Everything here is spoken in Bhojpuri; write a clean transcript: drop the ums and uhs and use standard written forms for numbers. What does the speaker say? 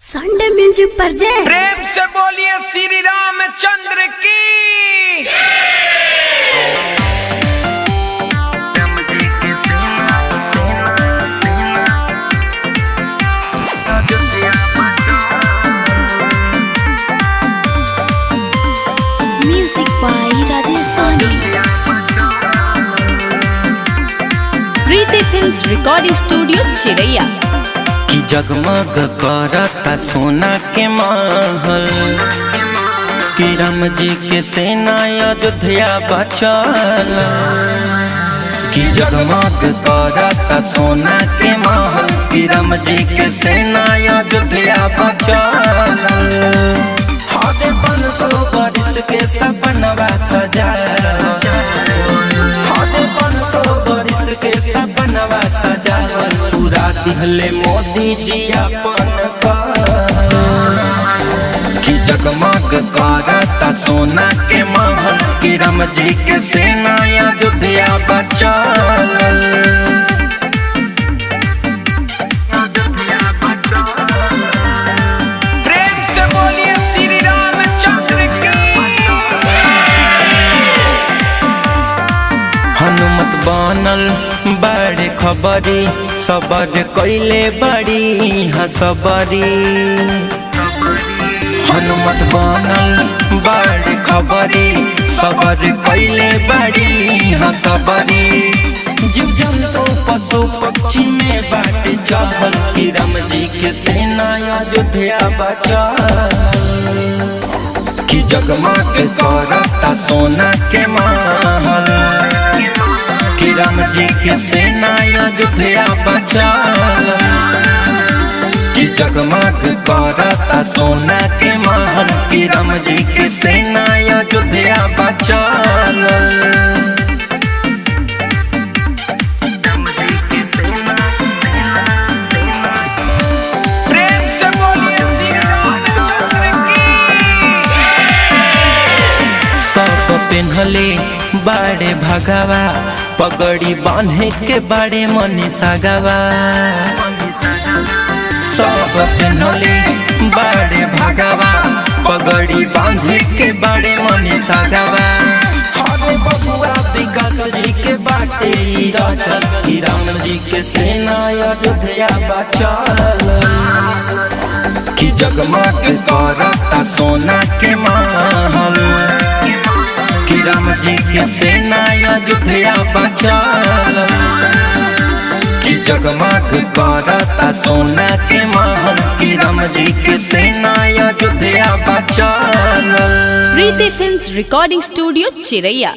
संडे म्यूजिक पर जय। प्रेम से बोलिए श्री रामचंद्र की। Music by Rajesh Soni. Preeti films recording studio Chiraiya. कि जगमग करता सोना के महल, कि राम जी के सेना अयोध्या बचल। कि जगमग करता सोना के महल, कि राम जी के सेना अयोध्या बचल। हरे 500 बरिस के सपनवा सजाल, हरे 500 बरिस के सपनवा सजावल। पूरा दिहले मोदी जी अपन कि जगमग करता सोना के महल, कि राम जी के सेना अयोध्या बचल। प्रेम से बोलिए श्री रामचंद्र की। हनुमत बनल बड़े खबरी, सबर कैले बड़ी हसबरी। हनुमत बनल बड़े खबरी, सबर कैले बड़ी हसबरी। जीव जंतु पशु पक्षी में बाट चहल, कि राम जी के सेना अयोध्या बचल। कि जगमग करता सोना के महल, कि राम जी के सेना अयोध्या बचल। कि जगमग करता सोना के महल, कि राम जी के सेना अयोध्या बचल। प्रेम से बोलिए श्री रामचंद्र की। सब पेन्हले बड़े भगवा, पगड़ी बांधे के बड़े मनी सागवा। सब पेन्हले बड़े भगवा, पगड़ी बांधे के बड़े मनी सागवा। हरे बबुआ विकास जी के बाटे रचल, कि राम जी के सेना अयोध्या बचल। कि जगमग करता सोना के महल, कि राम जी के सेना अयोध्या बचल। कि जगमग करता सोना के महल, कि राम जी के सेना अयोध्या बचल। प्रीति फिल्म्स रिकॉर्डिंग स्टूडियो चिरैया।